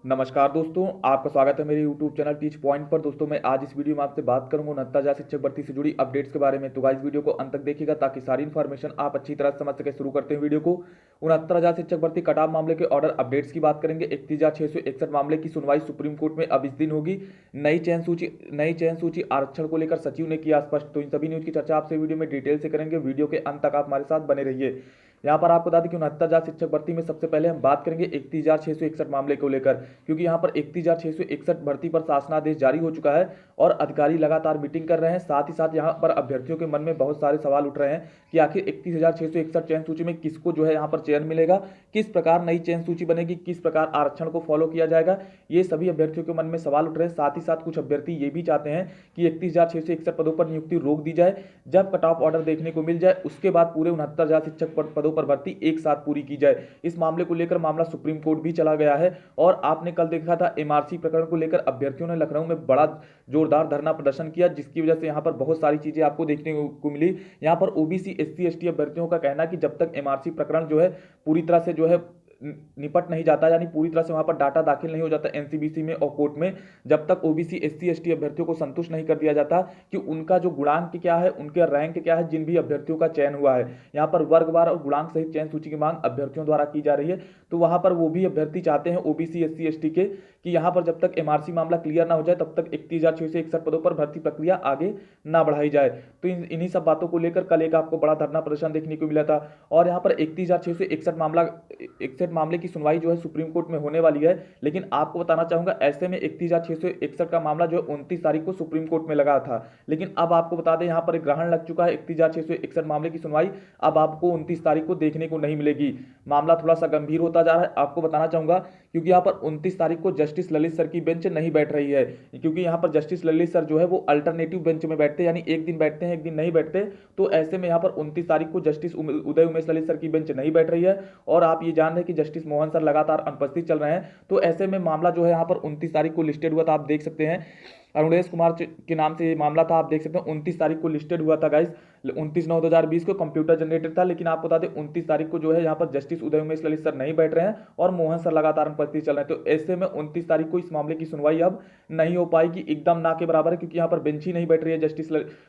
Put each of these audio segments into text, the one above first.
नमस्कार दोस्तों, आपका स्वागत है मेरे YouTube चैनल टीच पॉइंट पर। दोस्तों मैं आज इस वीडियो में आपसे बात करूंगा 69,000 शिक्षक भर्ती से जुड़ी अपडेट्स के बारे में। तो गाइस वीडियो को अंत तक देखिएगा ताकि सारी इन्फॉर्मेशन आप अच्छी तरह समझ सके। शुरू करते हैं वीडियो को। 69,000 शिक्षक भर्ती कट ऑफ मामले के ऑर्डर अपडेट्स की बात करेंगे। 31,661 मामले की सुनवाई सुप्रीम कोर्ट में अब इस दिन होगी। नई चयन सूची आरक्षण को लेकर सचिव ने किया स्पष्ट। तो इन सभी न्यूज की चर्चा आपसे वीडियो में डिटेल से करेंगे। वीडियो के अंत तक आप हमारे साथ बने रहिए। यहाँ पर आपको बता दें कि 69,000 शिक्षक भर्ती में सबसे पहले हम बात करेंगे 31,661 मामले को लेकर, क्योंकि यहाँ पर 31,661 भर्ती पर शासनादेश जारी हो चुका है और अधिकारी लगातार मीटिंग कर रहे हैं। साथ ही साथ यहाँ पर अभ्यर्थियों के मन में बहुत सारे सवाल उठ रहे हैं कि आखिर 31,661 चयन सूची में किसको जो है यहाँ पर चयन मिलेगा, किस प्रकार नई चयन सूची बनेगी, किस प्रकार आरक्षण को फॉलो किया जाएगा। ये सभी अभ्यर्थियों के मन में सवाल उठ रहे हैं। साथ ही साथ कुछ अभ्यर्थी ये भी चाहते हैं कि 31,661 पदों पर नियुक्ति रोक दी जाए। जब कट ऑफ ऑर्डर देखने को मिल जाए उसके बाद पूरे 69,000 शिक्षक पदों पर भर्ती एक साथ पूरी की जाए। इस मामले को लेकर मामला सुप्रीम कोर्ट भी चला गया है और आपने कल देखा था एमआरसी प्रकरण को लेकर अभ्यर्थियों ने लखनऊ में बड़ा जोरदार धरना प्रदर्शन किया, जिसकी वजह से यहाँ पर बहुत सारी चीजें आपको देखने को मिली। यहाँ पर ओबीसी एससी एसटी अभ्यर्थियों का कहना है कि जब तक एमआरसी प्रकरण जो है पूरी तरह से जो है निपट नहीं जाता, यानी पूरी तरह से वहां पर डाटा दाखिल नहीं हो जाता एनसीबीसी में और कोर्ट में, जब तक ओबीसी एससी एसटी अभ्यर्थियों को संतुष्ट नहीं कर दिया जाता कि उनका जो गुणांक क्या है, उनके रैंक क्या है, जिन भी अभ्यर्थियों का चयन हुआ है। यहाँ पर वर्गवार और गुणांक सहित चयन सूची की मांग अभ्यर्थियों द्वारा की जा रही है। तो वहां पर वो भी अभ्यर्थी चाहते हैं ओबीसी एससी एसटी के कि यहाँ पर जब तक एमआरसी मामला क्लियर ना हो जाए तब तक 31,661 पदों पर भर्ती प्रक्रिया आगे ना बढ़ाई जाए। तो इन्हीं सब बातों को लेकर कल एक आपको बड़ा धरना प्रदर्शन देखने को मिला था और यहाँ पर 31,661 मामले की सुनवाई जो है सुप्रीम कोर्ट में होने वाली है। लेकिन आपको बताना चाहूंगा, ऐसे में 31,661 का मामला जो है 29 तारीख को सुप्रीम कोर्ट में लगा था, लेकिन अब आपको बता दें यहाँ पर एक ग्रहण लग चुका है। 31,661 मामले की सुनवाई अब आपको 29 तारीख को देखने को नहीं मिलेगी। मामला थोड़ा सा गंभीर होता जा रहा है, आपको बताना चाहूंगा, क्योंकि यहाँ पर 29 तारीख को जस्टिस ललित सर की बेंच नहीं बैठ रही है। क्योंकि यहाँ पर जस्टिस ललित सर जो है वो अल्टरनेटिव बेंच में बैठते हैं, यानी एक दिन बैठते हैं एक दिन नहीं बैठते। तो ऐसे में यहाँ पर 29 तारीख को जस्टिस उदय उमेश ललित सर की बेंच नहीं बैठ रही है और आप ये जान रहे हैं कि जस्टिस मोहन सर लगातार अनुपस्थित चल रहे हैं। तो ऐसे में मामला जो है यहाँ पर 29 तारीख को लिस्टेड हुआ था, आप देख सकते हैं अरुणेश कुमार के नाम से ये मामला था, आप देख सकते हैं 29 तारीख को लिस्टेड हुआ था गाइस। 29/9/2020 को कंप्यूटर जनरेटेड था, लेकिन आपको बता दें 29 तारीख को जो है यहाँ पर जस्टिस उदय उमेश ललित सर नहीं बैठ रहे हैं और मोहन सर लगातार अनुपस्थित चल रहे हैं। तो ऐसे में 29 तारीख को इस मामले की सुनवाई अब नहीं हो पाएगी, एकदम ना के बराबर है, क्योंकि यहाँ पर बेंच ही नहीं बैठ रही है,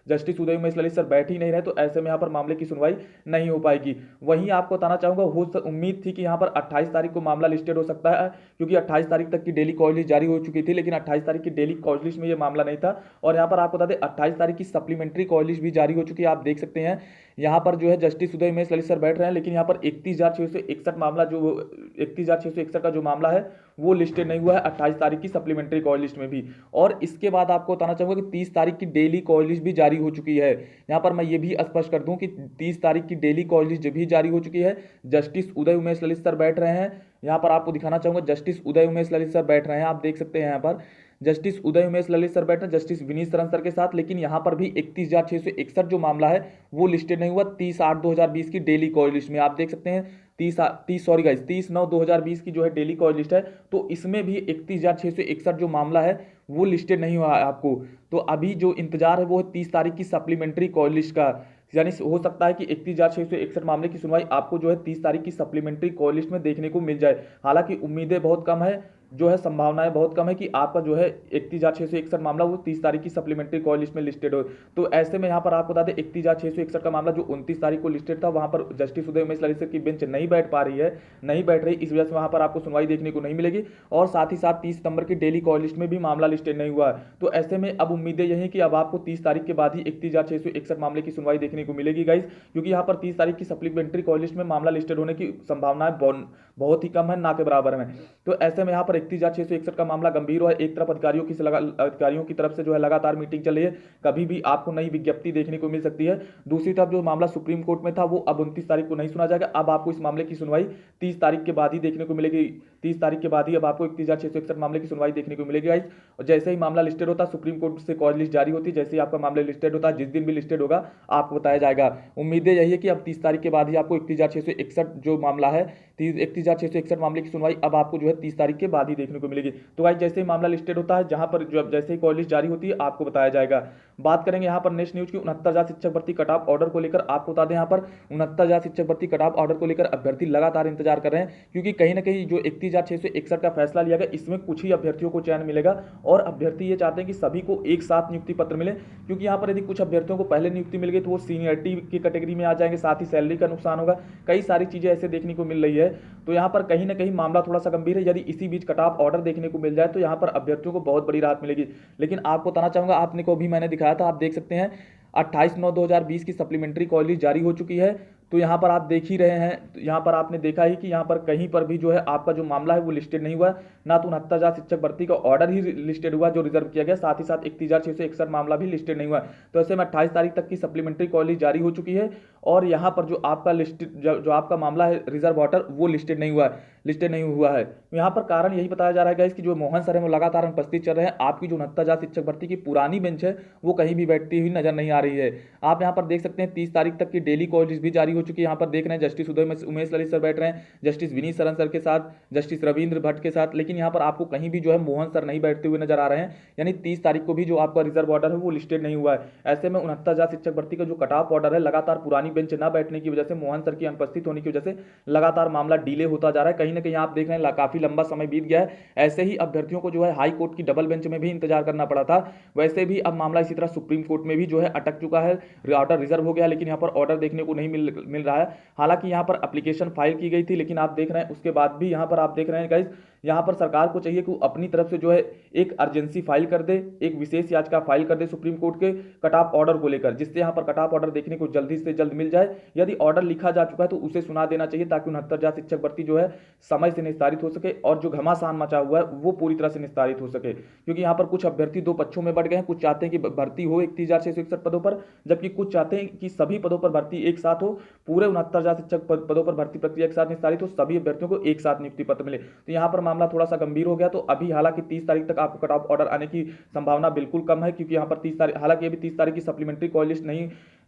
जस्टिस उदय उमेश ललित सर बैठ ही नहीं रहे। तो ऐसे में यहाँ पर मामले की सुनवाई नहीं हो पाएगी। वहीं आपको बताना चाहूंगा, उम्मीद थी कि यहाँ पर 28 तारीख को मामला लिस्टेड हो सकता है, क्योंकि 28 तारीख तक की डेली कॉल लिस्ट जारी हो चुकी थी, लेकिन 28 तारीख की डेली कॉल लिस्ट में ये मामला नहीं था। और यहाँ पर आपको बता दें 28 तारीख की सप्लीमेंट्री कॉल लिस्ट भी जारी हो चुकी है, आप देख सकते हैं। यहाँ पर जो है जस्टिस उदय उमेश ललित सर बैठ रहे हैं, लेकिन यहाँ पर 31,661 मामला जो 31,661 का जो मामला है वो लिस्टेड नहीं हुआ है 28 तारीख की सप्लीमेंट्री कॉल लिस्ट में भी। और इसके बाद आपको बताना चाहूंगा कि 30 तारीख की डेली कॉल लिस्ट भी जारी हो चुकी है। यहाँ पर मैं ये भी स्पष्ट कर दूं कि 30 तारीख की डेली कॉल लिस्ट भी जारी हो चुकी है। जस्टिस उदय उमेश ललित सर बैठ रहे हैं, यहाँ पर आपको दिखाना चाहूंगा जस्टिस उदय उमेश ललित सर बैठ रहे हैं, आप देख सकते हैं यहाँ पर जस्टिस उदय उमेश ललित सर बैठ रहे हैं जस्टिस विनीत शरण सर के साथ। लेकिन यहाँ पर भी 31,661 जो मामला है वो लिस्टेड नहीं हुआ 30/8/2020 की डेली कॉल लिस्ट में, आप देख सकते हैं 30/9/2020 की जो है डेली कॉल लिस्ट है। तो इसमें भी 31,661 जो मामला है वो लिस्टेड नहीं हुआ है आपको। तो अभी जो इंतजार है वो है 30 तारीख की सप्लीमेंट्री कॉल लिस्ट का, यानी हो सकता है कि 31,661 मामले की सुनवाई आपको जो है 30 तारीख की सप्लीमेंट्री कॉल लिस्ट में देखने को मिल जाए। हालांकि उम्मीदें बहुत कम है, जो है संभावनाएं बहुत कम है कि आपका जो है 31,661 मामला वो 30 तारीख की सप्लीमेंट्री कॉल लिस्ट में लिस्टेड हो। तो ऐसे में यहाँ पर आपको बता दें 31,661 का मामला जो 29 तारीख को लिस्टेड था, वहां पर जस्टिस उदय उमेश ललित की बेंच नहीं बैठ पा रही है, नहीं बैठ रही, इस वजह से वहां पर आपको सुनवाई देखने को नहीं मिलेगी। और साथ ही साथ 30 सितंबर की डेली कॉल लिस्ट में भी मामला लिस्टेड नहीं हुआ है। तो ऐसे में अब उम्मीदें यही है कि अब आपको 30 तारीख के बाद ही 31,661 मामले की सुनवाई देखने को मिलेगी गाइस, क्योंकि यहाँ पर 30 तारीख की सप्लीमेंट्री कॉल लिस्ट में मामला लिस्टेड होने की संभावनाएं बहुत ही कम है, ना के बराबर में। तो ऐसे में यहाँ पर 31,661 का मामला गंभीर है। एक तरफ अधिकारियों की तरफ से जो है लगातार मीटिंग चल रही है, कभी भी आपको नई विज्ञप्ति देखने को मिल सकती है। दूसरी तरफ जो मामला सुप्रीम कोर्ट में था वो अब 29 तारीख को नहीं सुना जाएगा, अब आपको इस मामले की सुनवाई 30 तारीख के बाद ही देखने को मिलेगी। 30 तारीख के बाद ही अब आपको 31,661 मामले की सुनवाई देखने को मिलेगी गाइस। और जैसे ही मामला लिस्टेड होता है सुप्रीम कोर्ट से कॉल लिस्ट जारी होती है, जैसे ही आपका मामला लिस्टेड होता है, जिस दिन भी लिस्टेड होगा आपको बताया जाएगा। उम्मीदें यही है कि अब 30 तारीख के बाद ही आपको 31,661 जो मामला है 31,661 मामले की सुनवाई अब आपको जो है 30 तारीख के बाद ही देखने को मिलेगी। तो गाइस जैसे ही मामला लिस्टेड होता है, जहां पर जो जैसे ही कॉल लिस्ट जारी होती है आपको बताया जाएगा। बात करेंगे यहाँ पर नेक्स्ट न्यूज की 69,000 शिक्षक भर्ती कट ऑफ ऑर्डर को लेकर। आपको बता दें यहाँ पर 69,000 शिक्षक भर्ती कट ऑफ ऑर्डर को लेकर अभ्यर्थी लगातार इंतजार कर रहे हैं, क्योंकि कहीं ना कहीं जो 31,661 का फैसला लिया गया इसमें कुछ ही अभ्यर्थियों को चयन मिलेगा और अभ्यर्थी ये चाहते हैं कि सभी को एक साथ नियुक्ति पत्र मिले, क्योंकि यहाँ पर यदि कुछ अभ्यर्थियों को पहले नियुक्ति मिल गई तो वो सीनियरिटी की कैटेगरी में आ जाएंगे, साथ ही सैलरी का नुकसान होगा, कई सारी चीजें ऐसे देखने को मिल रही है। तो यहाँ पर कहीं ना कहीं मामला थोड़ा सा गंभीर है। यदि इसी बीच कट ऑफ ऑर्डर देखने को मिल जाए तो यहाँ पर अभ्यर्थियों को बहुत बड़ी राहत मिलेगी। लेकिन आपको बताना चाहूंगा, आपने को भी मैंने दिखाया था, आप देख सकते हैं 28/9/2020 की सप्लीमेंट्री कॉल लिस्ट जारी हो चुकी है। तो यहाँ पर आप देख ही रहे हैं, तो यहाँ पर आपने देखा ही कि यहाँ पर कहीं पर भी जो है आपका जो मामला है वो लिस्टेड नहीं हुआ, ना तो 69,000 शिक्षक भर्ती का ऑर्डर ही लिस्टेड हुआ जो रिजर्व किया गया, साथ ही साथ 31,661 मामला भी लिस्टेड नहीं हुआ। तो ऐसे में 28 तारीख तक की सप्लीमेंट्री कॉल लिस्ट जारी हो चुकी है और यहाँ पर जो आपका लिस्टेड जो आपका मामला है रिजर्व ऑर्डर वो लिस्टेड नहीं हुआ है। यहाँ पर कारण यही बताया जा रहा है कि जो मोहन सर है वो लगातार अनुपस्थित चल रहे हैं। आपकी जो 69,000 शिक्षक भर्ती की पुरानी बेंच है वो कहीं भी बैठती हुई नजर नहीं आ रही है। आप यहाँ पर देख सकते हैं 30 तारीख तक की डेली कॉल लिस्ट भी जारी हो चुकी है। यहाँ पर देख रहे हैं जस्टिस उमेश ललित सर बैठ रहे हैं, जस्टिस विनीत सरन सर के साथ, जस्टिस रविंद्र भट्ट के साथ, लेकिन यहाँ पर आपको कहीं भी जो है मोहन सर नहीं बैठते हुए नजर आ रहे हैं। यानी 30 तारीख को भी जो आपका रिजर्व ऑर्डर है वो लिस्टेड नहीं हुआ है। ऐसे में 69,000 शिक्षक भर्ती का जो कट ऑफ ऑर्डर है लगातार पुरानी बेंच न बैठने की वजह से, मोहन सर की अनुपस्थित होने की वजह से लगातार मामला डिले होता जा रहा है। कहीं ना कहीं आप देख रहे हैं काफी लंबा समय बीत गया है। ऐसे ही अभ्यर्थियों को जो है हाई कोर्ट की डबल बेंच में भी इंतजार करना पड़ा था, वैसे भी अब मामला इसी तरह सुप्रीम कोर्ट में भी जो है अटक चुका है। ऑर्डर रिजर्व हो गया, लेकिन यहाँ पर ऑर्डर देखने को नहीं मिल रहा है। हालांकि यहाँ पर एप्लीकेशन फाइल की गई थी, लेकिन आप देख रहे हैं उसके बाद भी यहाँ पर आप देख रहे हैं गाइस, यहाँ पर सरकार को चाहिए कि वो अपनी तरफ से जो है एक अर्जेंसी फाइल कर दे, एक विशेष याचिका फाइल कर दे सुप्रीम कोर्ट के कट ऑफ ऑर्डर को लेकर, जिससे यहाँ पर कट ऑफ ऑर्डर देखने को जल्दी से जल्द मिल जाए। यदि ऑर्डर लिखा जा चुका है तो उसे सुना देना चाहिए, ताकि 69,000 शिक्षक भर्ती जो है समय से निस्तारित हो सके और जो घमासान मचा हुआ है वो पूरी तरह से निस्तारित हो सके। क्योंकि यहाँ पर कुछ अभ्यर्थी दो पक्षों में बढ़ गए हैं, कुछ चाहते हैं कि भर्ती हो 31,661 पदों पर, जबकि कुछ चाहते हैं कि सभी पदों पर भर्ती एक साथ हो, पूरे 69,000 शिक्षक पदों पर भर्ती प्रक्रिया एक साथ निस्तारित हो, सभी अभ्यर्थियों को एक साथ नियुक्ति पत्र मिले। तो यहाँ पर मामला थोड़ा सा गंभीर हो गया। तो अभी हालांकि 30 तारीख तक आपको कट ऑफ ऑर्डर आने की संभावना बिल्कुल कम है, क्योंकि यहाँ पर 30 तारीख, हालांकि अभी 30 तारीख की सप्लीमेंट्री कॉल लिस्ट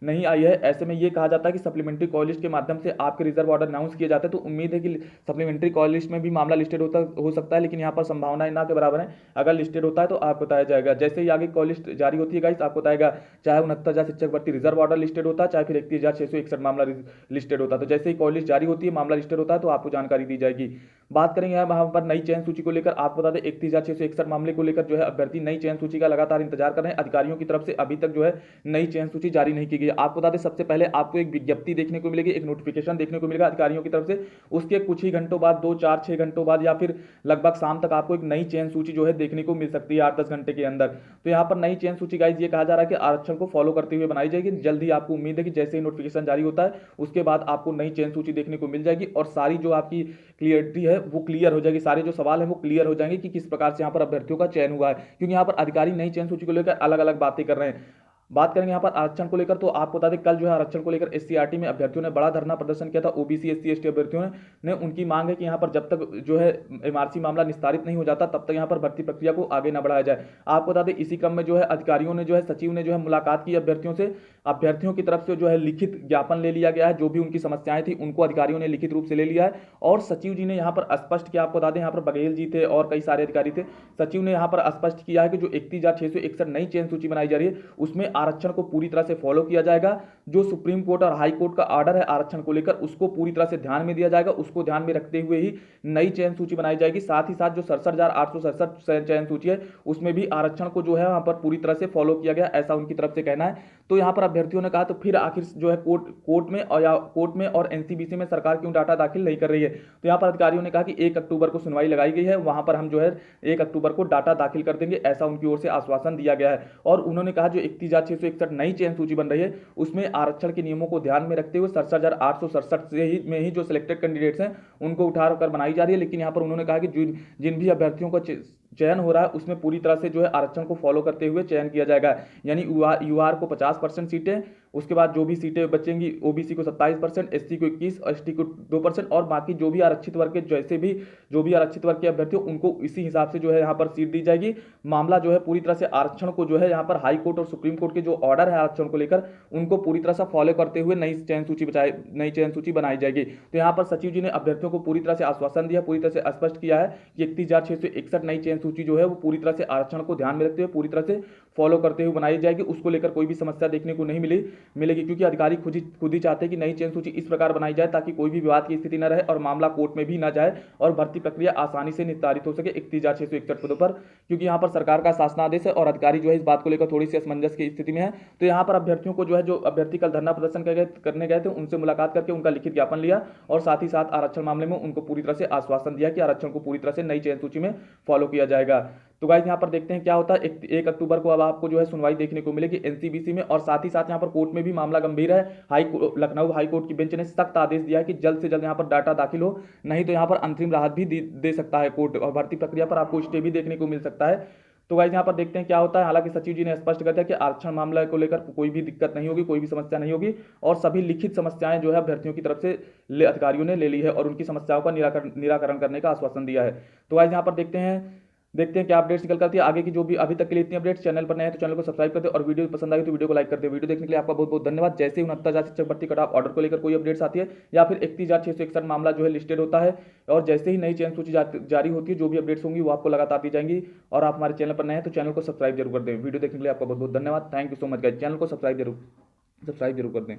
नहीं आई है। ऐसे में ये कहा जाता है कि सप्लीमेंट्री कॉल लिस्ट के माध्यम से आपके रिजर्व ऑर्डर अनाउंस किए जाते हैं, तो उम्मीद है कि सप्लीमेंट्री कॉल लिस्ट में भी मामला लिस्टेड हो सकता है, लेकिन यहाँ पर संभावनाएं ना के बराबर है। अगर लिस्टेड होता है तो आपको बताया जाएगा, जैसे ही आगे कॉल लिस्ट जारी होती है गाइस आपको बताएगा, चाहे 69,000 शिक्षक भर्ती रिजर्व ऑर्डर लिस्टेड होता है, चाहे फिर 31,661 मामला लिस्टेड होता है। तो जैसे ही कॉल लिस्ट जारी होती है, मामला लिस्टेड होता है, तो आपको जानकारी दी जाएगी। बात करेंगे यहाँ पर नई चयन सूची को लेकर। आपको बता दें 31,661 मामले को लेकर जो है अभ्यर्थी नई चयन सूची का लगातार इंतजार कर रहे हैं। अधिकारियों की तरफ से अभी तक जो है नई चयन सूची जारी नहीं की गई। आपको बता दें सबसे पहले आपको एक विज्ञप्ति देखने को मिलेगी, एक नोटिफिकेशन देखने को मिलेगा अधिकारियों की तरफ से। उसके कुछ ही घंटों बाद, 2, 4, 6 घंटों बाद या फिर लगभग शाम तक आपको एक नई चयन सूची जो है देखने को मिल सकती है 8-10 घंटे के अंदर। तो यहाँ पर नई चयन सूची गाइस ये कहा जा रहा है कि आरक्षण को फॉलो करते हुए बनाई जाएगी। जल्दी आपको उम्मीद है कि जैसे ही नोटिफिकेशन जारी होता है उसके बाद आपको नई चयन सूची देखने को मिल जाएगी और सारी जो आपकी क्लियरिटी है वो क्लियर हो जाएगी, सारे जो सवाल है वो क्लियर हो जाएंगे कि किस प्रकार से यहाँ पर अभ्यर्थियों का चयन हुआ है, क्योंकि यहाँ पर अधिकारी नई चयन सूची को लेकर अलग अलग बातें कर रहे हैं। बात करेंगे यहाँ पर आरक्षण को लेकर, तो आपको बता दें कल जो है आरक्षण को लेकर एससीईआरटी में अभ्यर्थियों ने बड़ा धरना प्रदर्शन किया था। ओबीसी एससी एसटी अभ्यर्थियों ने उनकी मांग है कि यहाँ पर जब तक जो है एमआरसी मामला निस्तारित नहीं हो जाता तब तक यहाँ पर भर्ती प्रक्रिया को आगे न बढ़ाया जाए। आपको बता दें इसी क्रम में जो है अधिकारियों ने जो है सचिव ने जो है मुलाकात की अभ्यर्थियों से। अभ्यर्थियों की तरफ से जो है लिखित ज्ञापन ले लिया गया है, जो भी उनकी समस्याएं थी उनको अधिकारियों ने लिखित रूप से ले लिया है और सचिव जी ने यहाँ पर स्पष्ट किया। आपको बता दें यहाँ पर बघेल जी थे और कई सारे अधिकारी थे। सचिव ने यहाँ पर स्पष्ट किया है कि जो 31,661 नई चयन सूची बनाई जा रही है उसमें आरक्षण को पूरी तरह से फॉलो किया जाएगा। जो सुप्रीम कोर्ट और हाई कोर्ट का ऑर्डर है आरक्षण को लेकर उसको पूरी तरह से ध्यान में दिया जाएगा, उसको ध्यान में रखते हुए ही नई चयन सूची बनाई जाएगी। साथ ही साथ जो 67,867 चयन सूची है उसमें भी आरक्षण को जो है वहां पर पूरी तरह से फॉलो किया गया, ऐसा उनकी तरफ से कहना है। तो यहाँ पर अभ्यर्थियों ने कहा तो फिर आखिर जो है कोर्ट में और एनसीबीसी में सरकार क्यों डाटा दाखिल नहीं कर रही है। तो यहाँ पर अधिकारियों ने कहा कि 1 अक्टूबर को सुनवाई लगाई गई है, वहां पर हम जो है 1 अक्टूबर को डाटा दाखिल कर देंगे, ऐसा उनकी ओर से आश्वासन दिया गया है। और उन्होंने कहा जो 31,661 नई चयन सूची बन रही है उसमें आरक्षण के नियमों को ध्यान में रखते हुए 67,867 से ही में ही जो सिलेक्टेड कैंडिडेट्स हैं उनको उठाकर बनाई जा रही है। लेकिन यहाँ पर उन्होंने कहा कि जिन भी अभ्यर्थियों का चयन हो रहा है उसमें पूरी तरह से जो है आरक्षण को फॉलो करते हुए चयन किया जाएगा। यानी यूआर को 50% सीटें, उसके बाद जो भी सीटें बचेंगी ओबीसी को 27%, एससी को 21%, एसटी को 2% और बाकी जो भी आरक्षित वर्ग के जो भी आरक्षित वर्ग के अभ्यर्थी उनको इसी हिसाब से जो है यहाँ पर सीट दी जाएगी। मामला जो है पूरी तरह से आरक्षण को जो है यहाँ पर हाई कोर्ट और सुप्रीम कोर्ट के जो ऑर्डर है आरक्षण को लेकर उनको पूरी तरह से फॉलो करते हुए नई चयन सूची बनाई जाएगी। तो यहाँ पर सचिव जी ने अभ्यर्थियों को पूरी तरह से आश्वासन दिया, पूरी तरह से स्पष्ट किया है कि 31,661 नई चयन सूची जो है वो पूरी तरह से आरक्षण को ध्यान में रखते हुए पूरी तरह से फॉलो करते हुए बनाई जाएगी। उसको लेकर कोई भी समस्या देखने को नहीं मिलेगी, क्योंकि अधिकारी खुद ही चाहते हैं कि नई चयन सूची इस प्रकार बनाई जाए ताकि कोई भी विवाद की स्थिति न रहे और मामला कोर्ट में भी ना जाए और भर्ती प्रक्रिया आसानी से निस्तारित हो सके 31,661 पदों पर। क्योंकि यहाँ पर सरकार का शासनादेश है और अधिकारी जो है इस बात को लेकर थोड़ी सी असमंजस की स्थिति में है। तो यहाँ पर अभ्यर्थियों को जो है, जो अभ्यर्थी कल धरना प्रदर्शन करने गए थे, उनसे मुलाकात करके उनका लिखित ज्ञापन लिया और साथ ही साथ आरक्षण मामले में उनको पूरी तरह से आश्वासन दिया कि आरक्षण को पूरी तरह से नई चयन सूची में फॉलो किया जाएगा। तो गाइस यहाँ पर देखते हैं क्या होता है। 1 अक्टूबर को अब आपको जो है सुनवाई देखने को मिलेगी एनसीबीसी में, और साथ ही साथ यहाँ पर कोर्ट में भी मामला गंभीर है। लखनऊ हाईकोर्ट की बेंच ने सख्त आदेश दिया है कि जल्द से जल्द यहाँ पर डाटा दाखिल हो, नहीं तो यहाँ पर अंतरिम राहत भी दे सकता है कोर्ट और भर्ती प्रक्रिया पर आपको स्टे भी देखने को मिल सकता है। तो गाइस यहाँ पर देखते हैं क्या होता है। हालांकि सचिव जी ने स्पष्ट कर दिया कि आरक्षण मामला को लेकर कोई भी दिक्कत नहीं होगी, कोई भी समस्या नहीं होगी और सभी लिखित समस्याएं जो है अभ्यर्थियों की तरफ से अधिकारियों ने ले ली है और उनकी समस्याओं का निराकरण करने का आश्वासन दिया है। तो गाइस यहाँ पर देखते हैं क्या अपडेट्स निकल करती है आगे की। जो भी अभी तक के लिए इतनी अपडेट्स, चैनल पर नए हैं तो चैनल को सब्सक्राइब कर दे और वीडियो पसंद आई तो वीडियो को लाइक कर दे। वीडियो देखने के लिए आपका बहुत बहुत धन्यवाद। जैसे ही 69,000 शिक्षक भर्ती कट ऑफ ऑर्डर को लेकर कोई अपडेट्स आती है या फिर 31,661 मामला जो है लिस्टेड होता है और जैसे ही नई चयन सूची जारी होती है, जो भी अपडेट्स होंगी वो आपको लगातार दी जाएंगी। और आप हमारे चैनल पर नए हैं तो चैनल को सब्सक्राइब जरूर कर दें। वीडियो देखने के लिए आपका बहुत बहुत धन्यवाद। Thank you so much guys. Channel को सब्सक्राइब जरूर कर दें।